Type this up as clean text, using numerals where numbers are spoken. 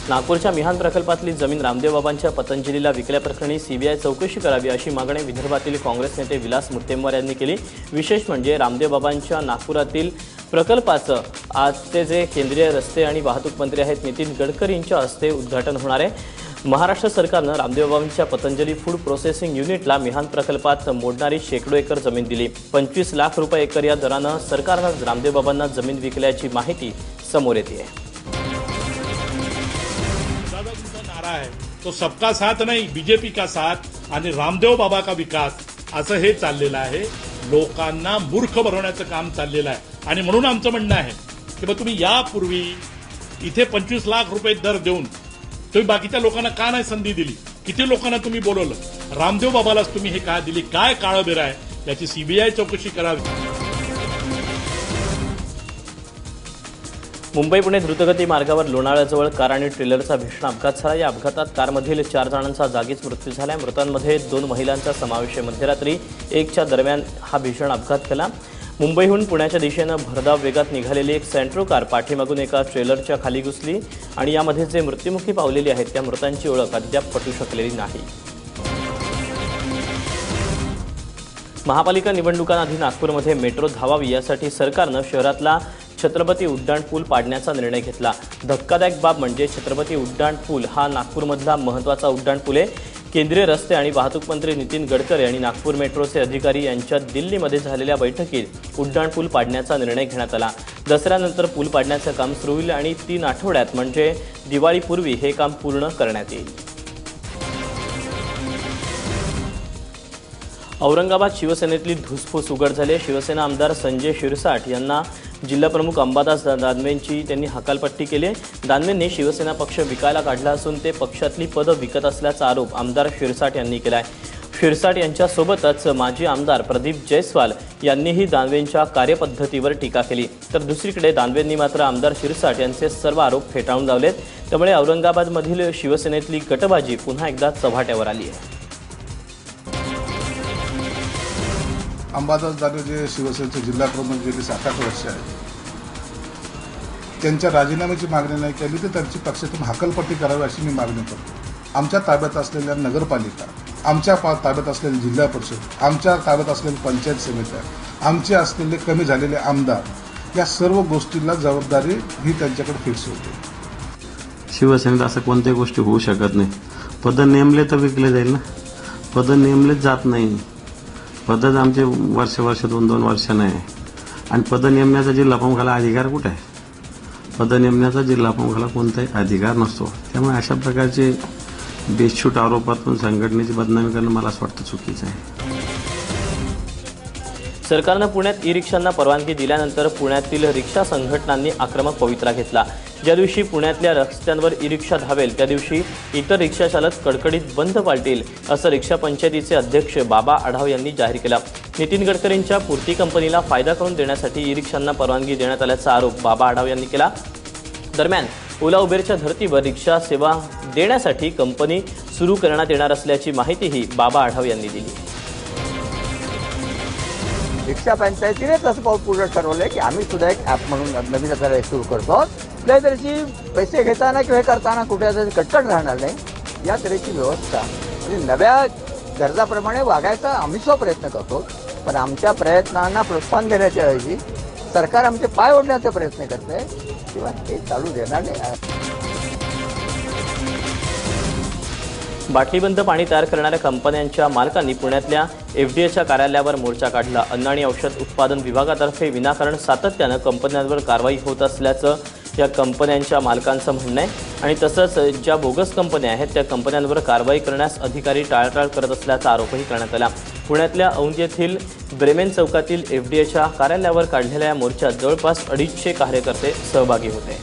नागपूरच्या मिहान प्रकल्पातली जमीन रामदेव बाबांच्या पतंजलीला विकल्याप्रकरणी सीबीआय चौकशी करावी अशी मागणी विदर्भातील काँग्रेस नेते विलास मुत्तेमवार यांनी केली। विशेष म्हणजे रामदेव बाबांच्या नागपुरातील प्रकल्पाचं आजचे जे केंद्रीय रस्ते आणि वाहतूक मंत्री आहेत नितीन गडकरींच्या हस्ते उद्घाटन होणार आहे। महाराष्ट्र सरकारनं रामदेव बाबांच्या पतंजली फूड प्रोसेसिंग युनिटला मिहान प्रकल्पात मोडणारी शेकडो एकर जमीन दिली। 25 लाख रुपये एकर या दरानं सरकारनं रामदेव बाबांना जमीन विकल्याची माहिती समोर येते। नारा है तो सबका साथ नहीं बीजेपी का साथ आणि रामदेव बाबा का विकास असं हे चाललेलं आहे। लोकांना मूर्ख बनवण्याचं काम चाललेलं आहे आणि म्हणून आमचं म्हणणं आहे की बा तुम्ही यापूर्वी इथे 25 लाख रुपये दर देऊन तुम्ही बाकीच्या लोकांना का नाही संधी दिली? किती लोकांना तुम्ही बोलवलं? रामदेव बाबालाच तुम्ही हे का दिली? काय काळबेर आहे याची सीबीआय चौकशी करावी। मुंबई पुणे द्रुतगती मार्गावर लोणावळ्याजवळ कार आणि ट्रेलरचा भीषण अपघात झाला। या अपघातात कारमधील 4 जणांचा जागीच मृत्यू झाला। मृतांमध्ये 2 महिलांचा समावेश आहे। मध्यरात्री 1च्या दरम्यान हा भीषण अपघात झाला। मुंबईहून पुण्याच्या दिशेनं भरधाव वेगात निघालेली एक सेंट्रो कार पाठीमागून एका ट्रेलरच्या खाली घुसली आणि यामध्ये जे मृत्युमुखी पावलेली आहेत त्या मृतांची ओळख अद्याप पटू शकलेली नाही। महापालिका निवडणुकांआधी नागपूरमध्ये मेट्रो धावावी यासाठी सरकारनं शहरातला छत्रपती उड्डाण पूल पाडण्याचा निर्णय घेतला। धक्कादायक बाब म्हणजे छत्रपती उड्डाण पूल हा नागपूरमधला महत्त्वाचा उड्डाण पूल आहे। केंद्रीय रस्ते आणि वाहतूक मंत्री नितीन गडकरी आणि नागपूर मेट्रोचे अधिकारी यांच्यात दिल्लीमध्ये झालेल्या बैठकीत उड्डाण पूल पाडण्याचा निर्णय घेण्यात आला। दसऱ्यानंतर पूल पाडण्याचं काम सुरू होईल आणि 3 आठवड्यात म्हणजे दिवाळीपूर्वी हे काम पूर्ण करण्यात येईल। औरंगाबाद शिवसेनेतली धुसफूस उघड झाली। शिवसेना आमदार संजय शिरसाट यांना जिल्हाप्रमुख अंबादास दानवेंची त्यांनी हकालपट्टी केली। दानवेंनी शिवसेना पक्ष विकायला काढला असून ते पक्षातली पदं विकत असल्याचा आरोप आमदार शिरसाट यांनी केला आहे। शिरसाट यांच्यासोबतच माजी आमदार प्रदीप जयस्वाल यांनीही दानवेंच्या कार्यपद्धतीवर टीका केली। तर दुसरीकडे दानवेंनी मात्र आमदार शिरसाट यांचे सर्व आरोप फेटाळून लावलेत। त्यामुळे औरंगाबादमधील शिवसेनेतली गटबाजी पुन्हा एकदा चव्हाट्यावर आली आहे। अंबादास दानवे जे शिवसेनेचे जिल्हा प्रमुख गेली 7-8 वर्ष आहेत, त्यांच्या राजीनाम्याची मागणी नाही केली तर त्यांची पक्षातून हकालपट्टी करावी अशी मी मागणी करतो। आमच्या ताब्यात असलेल्या नगरपालिका, आमच्या ताब्यात असलेली जिल्हा परिषद, आमच्या ताब्यात असलेल्या पंचायत समित्या, आमचे असलेले कमी झालेले आमदार, या सर्व गोष्टीला जबाबदारी ही त्यांच्याकडे फिक्स होते। शिवसेनेत असं कोणत्याही गोष्टी होऊ शकत नाही। पद नेमले तर विकले जाईल ना, पद नेमलेच जात नाही। पदच आमचे वर्ष 2-2 वर्ष नाही आणि पद नेमण्याचा जिल्हा प्रमुखाला अधिकार कुठे आहे? पद नेमण्याचा जिल्हा प्रमुखाला कोणताही अधिकार नसतो। त्यामुळे अशा प्रकारचे बेछूट आरोपातून संघटनेची बदनामी करणं मला असं वाटतं चुकीचं आहे। सरकारनं पुण्यात ई-रिक्षांना परवानगी दिल्यानंतर पुण्यातील रिक्षा संघटनांनी आक्रमक पवित्रा घेतला। ज्या दिवशी पुण्यातल्या रस्त्यांवर ई-रिक्षा धावेल त्या दिवशी इतर रिक्षा चालक कडकडीत बंद पाळतील असं रिक्षा पंचायतीचे अध्यक्ष बाबा आढाव यांनी जाहीर केला। नितीन गडकरींच्या पूर्ती कंपनीला फायदा करून देण्यासाठी ई-रिक्षांना परवानगी देण्यात आल्याचा आरोप बाबा आढाव यांनी केला। दरम्यान ओला उबेरच्या धर्तीवर रिक्षा सेवा देण्यासाठी कंपनी सुरू करण्यात येणार असल्याची माहितीही बाबा आढाव यांनी दिली। रिक्षा पंचायतीनेच असं पाऊल पुढे ठरवलंय की आम्ही सुद्धा एक ॲप म्हणून नवीन आता सुरू करतो। कुठल्या तऱ्हेची पैसे घेताना किंवा हे करताना कुठल्या तरी कटकट राहणार नाही या तऱ्हेची व्यवस्था म्हणजे नव्या गरजाप्रमाणे वागायचा आम्ही प्रयत्न करतो। पण आमच्या प्रयत्नांना प्रोत्साहन देण्याच्या ऐवजी सरकार आमचे पाय ओढण्याचा प्रयत्न करते किंवा हे चालू देणार नाही। बाटलीबंद पाणी तयार करणाऱ्या कंपन्यांच्या मालकांनी पुण्यातल्या एफडीएच्या कार्यालयावर मोर्चा काढला। अन्न आणि औषध उत्पादन विभागातर्फे विनाकारण सातत्यानं कंपन्यांवर कारवाई होत असल्याचं या कंपन्यांच्या मालकांचं म्हणणं आहे आणि तसंच ज्या बोगस कंपन्या आहेत त्या कंपन्यांवर कारवाई करण्यास अधिकारी टाळाटाळ करत असल्याचा आरोपही करण्यात आला। पुण्यातल्या औंध येथील ब्रेमेन चौकातील एफडीएच्या कार्यालयावर काढलेल्या या मोर्चात जवळपास 250 कार्यकर्ते सहभागी होते।